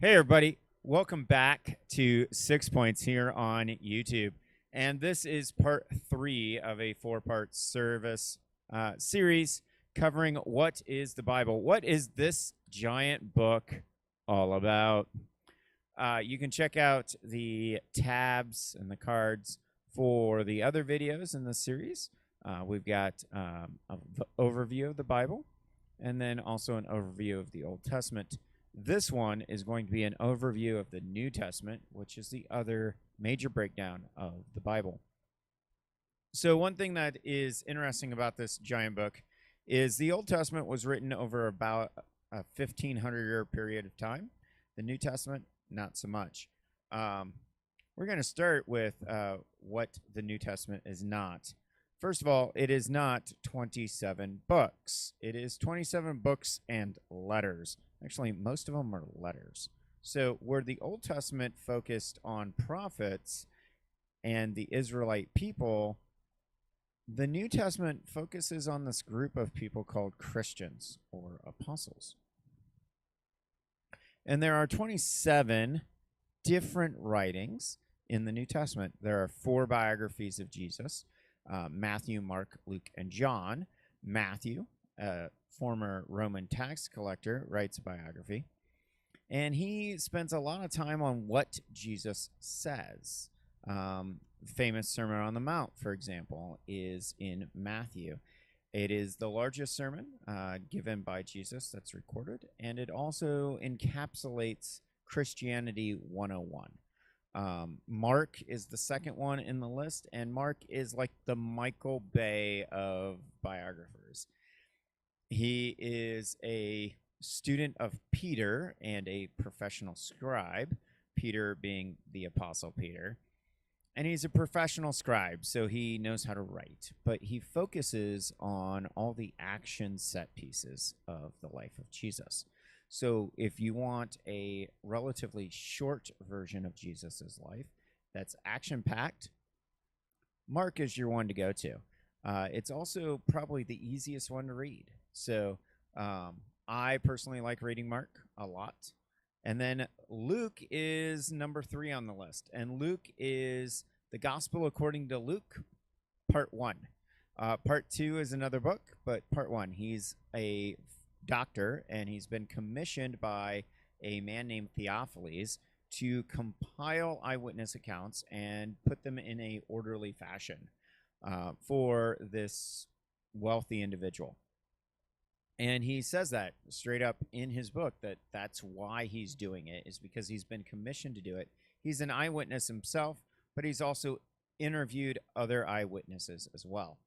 Hey, everybody. Welcome back to 6 Points here on YouTube. And this is part 3 of a 4-part service series covering what is the Bible? What is this giant book all about? You can check out the tabs and the cards for the other videos in this series. We've got an overview of the Bible and then also an overview of the Old Testament. This one is going to be an overview of the New Testament, which is the other major breakdown of the Bible. So one thing that is interesting about this giant book is the Old Testament was written over about a 1,500-year period of time. The New Testament, not so much. We're going to start with what the New Testament is not. First of all, it is not 27 books. It is 27 books and letters. Actually, most of them are letters. So where the Old Testament focused on prophets and the Israelite people, the New Testament focuses on this group of people called Christians or apostles. And there are 27 different writings in the New Testament. There are 4 biographies of Jesus. Matthew, Mark, Luke, and John. Matthew, former Roman tax collector, writes a biography. And he spends a lot of time on what Jesus says. Famous Sermon on the Mount, for example, is in Matthew. It is the largest sermon given by Jesus that's recorded, and it also encapsulates Christianity 101. Mark is the second one in the list, and Mark is like the Michael Bay of biographers. He is a student of Peter and a professional scribe, Peter being the Apostle Peter. And he's a professional scribe, so he knows how to write, but he focuses on all the action set pieces of the life of Jesus. So if you want a relatively short version of Jesus's life that's action-packed, Mark is your one to go to. It's also probably the easiest one to read. So I personally like reading Mark a lot. And then Luke is number 3 on the list. And Luke is the Gospel according to Luke, part 1. Part 2 is another book, but part 1, he's a doctor, and he's been commissioned by a man named Theophilus to compile eyewitness accounts and put them in a orderly fashion for this wealthy individual. And he says that straight up in his book, that that's why he's doing it, is because he's been commissioned to do it. He's an eyewitness himself, but he's also interviewed other eyewitnesses as well.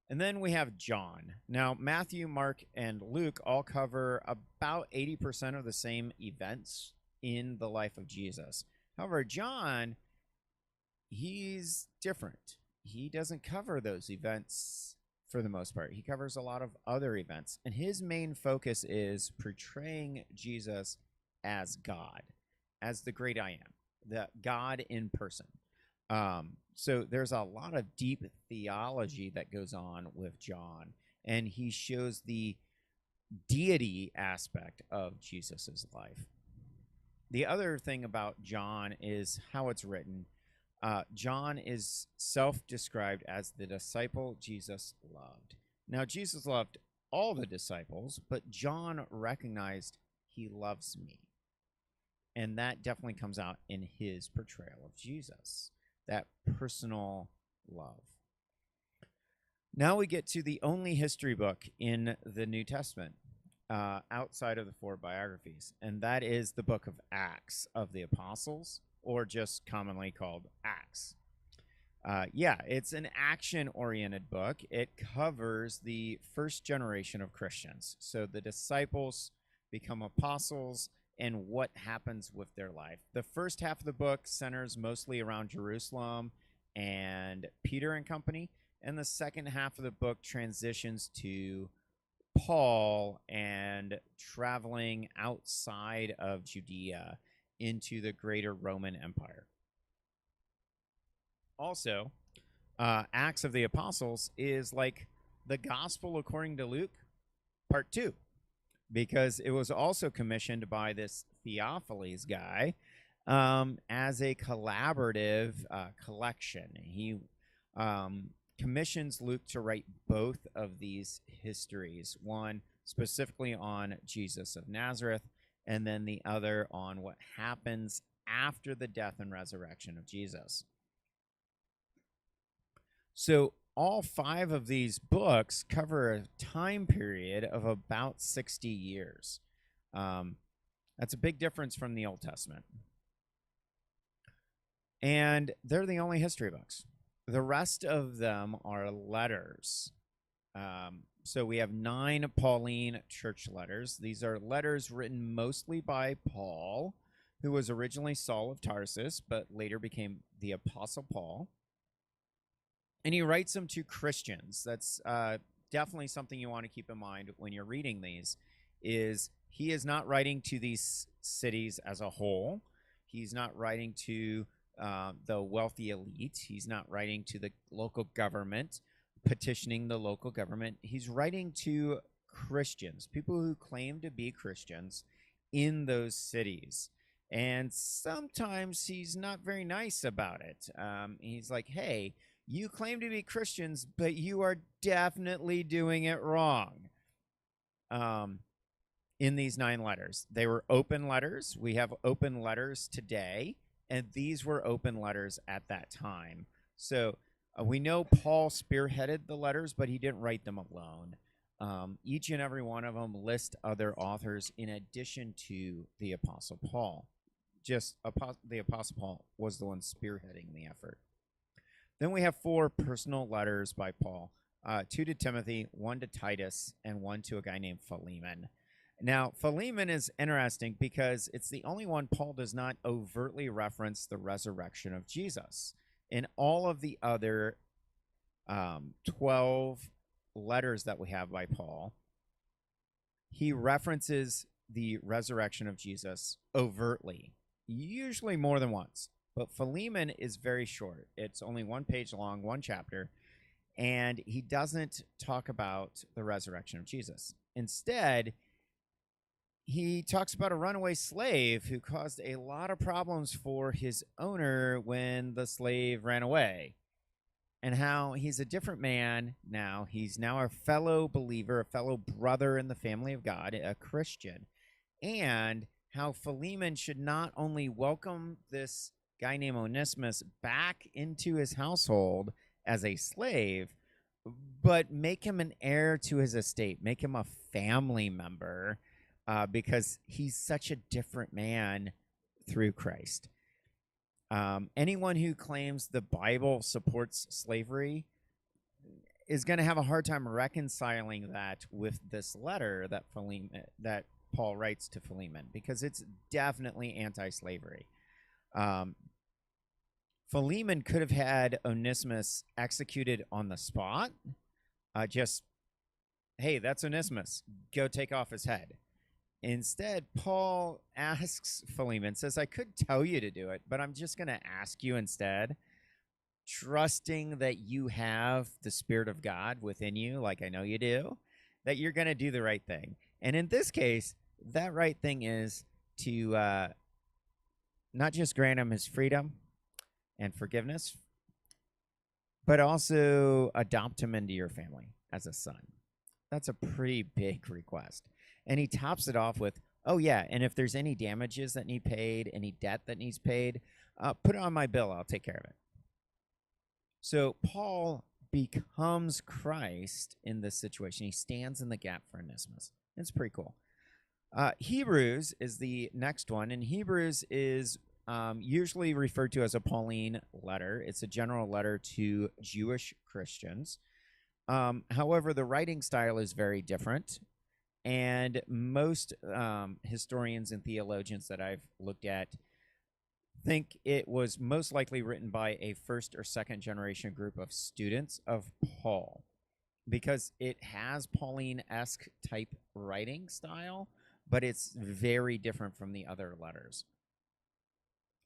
And then we have John. Now, Matthew, Mark, and Luke all cover about 80% of the same events in the life of Jesus. However, John, he's different. He doesn't cover those events for the most part. He covers a lot of other events. And his main focus is portraying Jesus as God, as the great I am, the God in person. So there's a lot of deep theology that goes on with John, and he shows the deity aspect of Jesus's life. The other thing about John is how it's written. John is self-described as the disciple Jesus loved. Now, Jesus loved all the disciples, but John recognized he loves me. And that definitely comes out in his portrayal of Jesus, that personal love. Now we get to the only history book in the New Testament outside of the 4 biographies, and that is the book of Acts of the Apostles, or just commonly called Acts. Yeah, it's an action-oriented book. It covers the first generation of Christians. So the disciples become apostles and what happens with their life. The first half of the book centers mostly around Jerusalem and Peter and company, and the second half of the book transitions to Paul and traveling outside of Judea into the greater Roman Empire. Also, Acts of the Apostles is like the Gospel according to Luke, part 2. because it was also commissioned by this Theophilus guy as a collaborative collection. He commissions Luke to write both of these histories, one specifically on Jesus of Nazareth, and then the other on what happens after the death and resurrection of Jesus. So all 5 of these books cover a time period of about 60 years. That's a big difference from the Old Testament. And they're the only history books. The rest of them are letters. So we have 9 Pauline church letters. These are letters written mostly by Paul, who was originally Saul of Tarsus, but later became the Apostle Paul. And he writes them to Christians. That's definitely something you want to keep in mind when you're reading these, is he is not writing to these cities as a whole. He's not writing to the wealthy elite. He's not writing to the local government, petitioning the local government. He's writing to Christians, people who claim to be Christians in those cities. And sometimes he's not very nice about it. He's like, hey, you claim to be Christians, but you are definitely doing it wrong. In these 9 letters, they were open letters. We have open letters today, and these were open letters at that time. So we know Paul spearheaded the letters, but he didn't write them alone. Each and every one of them list other authors in addition to the Apostle Paul. Just the Apostle Paul was the one spearheading the effort. Then we have 4 personal letters by Paul, 2 to Timothy, 1 to Titus, and 1 to a guy named Philemon. Now, Philemon is interesting because it's the only one Paul does not overtly reference the resurrection of Jesus. In all of the other 12 letters that we have by Paul, he references the resurrection of Jesus overtly, usually more than once. But Philemon is very short. It's only 1 page long, 1 chapter, and he doesn't talk about the resurrection of Jesus. Instead, he talks about a runaway slave who caused a lot of problems for his owner when the slave ran away, and how he's a different man now. He's now a fellow believer, a fellow brother in the family of God, a Christian, and how Philemon should not only welcome this guy named Onesimus back into his household as a slave, but make him an heir to his estate, make him a family member, because he's such a different man through Christ. Anyone who claims the Bible supports slavery is going to have a hard time reconciling that with this letter that Paul writes to Philemon, because it's definitely anti-slavery. Philemon could have had Onesimus executed on the spot. Hey, that's Onesimus. Go take off his head. Instead, Paul asks Philemon, says, I could tell you to do it, but I'm just going to ask you instead, trusting that you have the Spirit of God within you, like I know you do, that you're going to do the right thing. And in this case, that right thing is to not just grant him his freedom and forgiveness, but also adopt him into your family as a son. That's a pretty big request. And he tops it off with, oh, yeah, and if there's any damages that need paid, any debt that needs paid, put it on my bill. I'll take care of it. So Paul becomes Christ in this situation. He stands in the gap for Onesimus. It's pretty cool. Hebrews is the next one, and Hebrews is usually referred to as a Pauline letter. It's a general letter to Jewish Christians. However, the writing style is very different, and most historians and theologians that I've looked at think it was most likely written by a first or second generation group of students of Paul, because it has Pauline-esque type writing style, but it's very different from the other letters.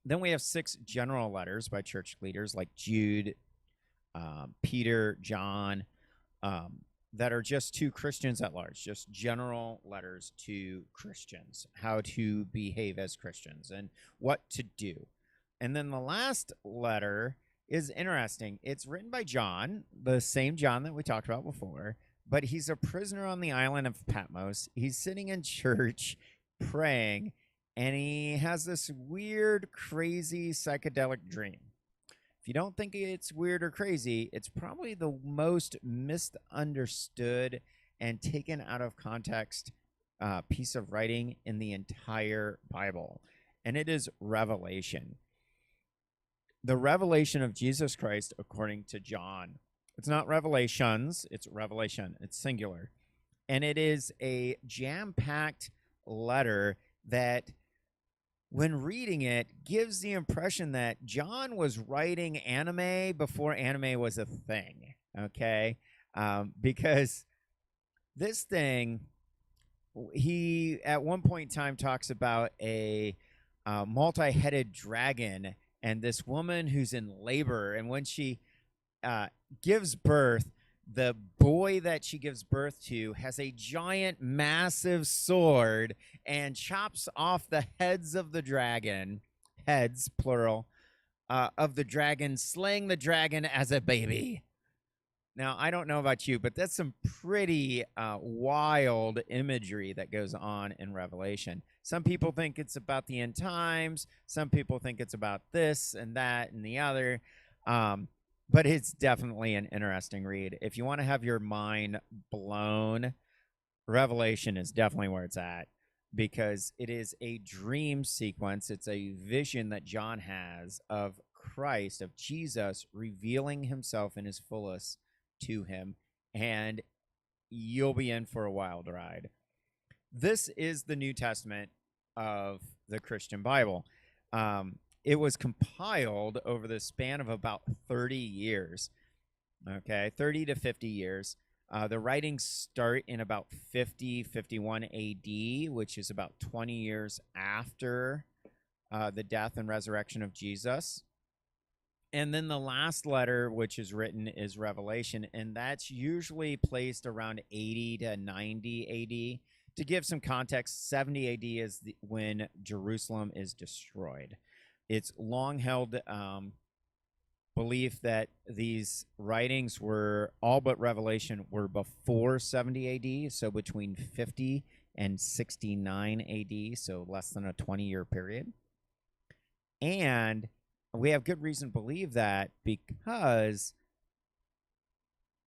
Then we have 6 general letters by church leaders like Jude, Peter, John. that are just to Christians at large, just general letters to Christians, how to behave as Christians and what to do. And then the last letter is interesting. It's written by John, the same John that we talked about before, but he's a prisoner on the island of Patmos. He's sitting in church praying, and he has this weird, crazy, psychedelic dream. If you don't think it's weird or crazy, it's probably the most misunderstood and taken out of context piece of writing in the entire Bible, and it is Revelation. The revelation of Jesus Christ according to John. It's not revelations, it's revelation. It's singular. And it is a jam-packed letter that, when reading it, gives the impression that John was writing anime before anime was a thing, okay? Because this thing, he at one point in time talks about a multi-headed dragon and this woman who's in labor, and when she gives birth, the boy that she gives birth to has a giant, massive sword and chops off the heads of the dragon, heads, plural, of the dragon, slaying the dragon as a baby. Now, I don't know about you, but that's some pretty wild imagery that goes on in Revelation. Some people think it's about the end times. Some people think it's about this and that and the other. But it's definitely an interesting read. If you want to have your mind blown, Revelation is definitely where it's at, because it is a dream sequence. It's a vision that John has of Christ, of Jesus, revealing himself in his fullest to him, and you'll be in for a wild ride. This is the New Testament of the Christian Bible. It was compiled over the span of about 30 years, okay, 30 to 50 years. The writings start in about 51 AD, which is about 20 years after the death and resurrection of Jesus. And then the last letter, which is written, is Revelation, and that's usually placed around 80 to 90 AD. To give some context, 70 AD is when Jerusalem is destroyed. It's long held belief that these writings were, all but Revelation, were before 70 AD, so between 50 and 69 AD, so less than a 20-year period. And we have good reason to believe that because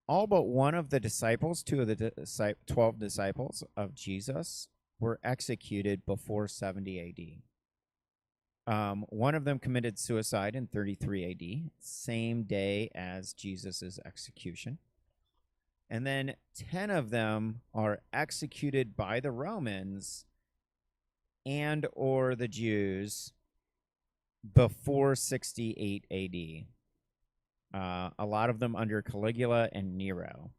all but one of the disciples, 2 of the 12 disciples of Jesus, were executed before 70 AD. One of them committed suicide in 33 AD, same day as Jesus' execution. And then 10 of them are executed by the Romans and or the Jews before 68 AD. A lot of them under Caligula and Nero.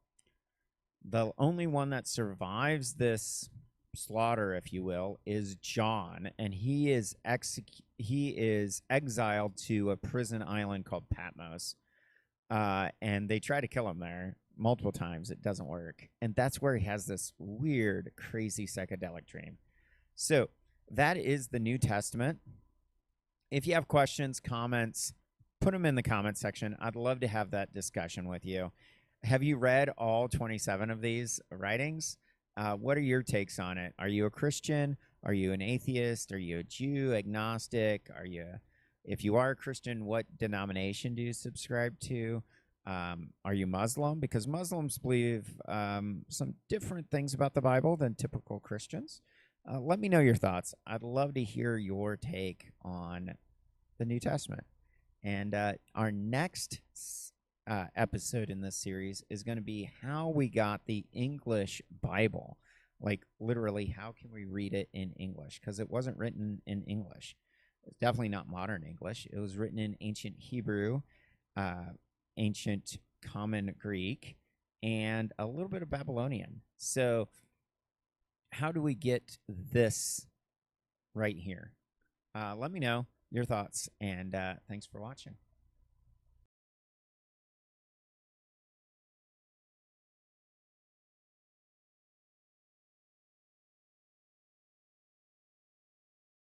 The only one that survives this slaughter, if you will, is John, and he is exiled to a prison island called Patmos, and they try to kill him there multiple times. It doesn't work, and that's where he has this weird, crazy psychedelic dream. So that is the New Testament. If you have questions, comments, put them in the comment section. I'd love to have that discussion with you. Have you read all 27 of these writings? What are your takes on it? Are you a Christian? Are you an atheist? Are you a Jew, agnostic? If you are a Christian, what denomination do you subscribe to? Are you Muslim? Because Muslims believe some different things about the Bible than typical Christians. Let me know your thoughts. I'd love to hear your take on the New Testament. And our next episode in this series is going to be how we got the English Bible. Like, literally, how can we read it in English? Because it wasn't written in English. It's definitely not modern English. It was written in ancient Hebrew, ancient Common Greek, and a little bit of Babylonian. So how do we get this right here? Let me know your thoughts, and thanks for watching.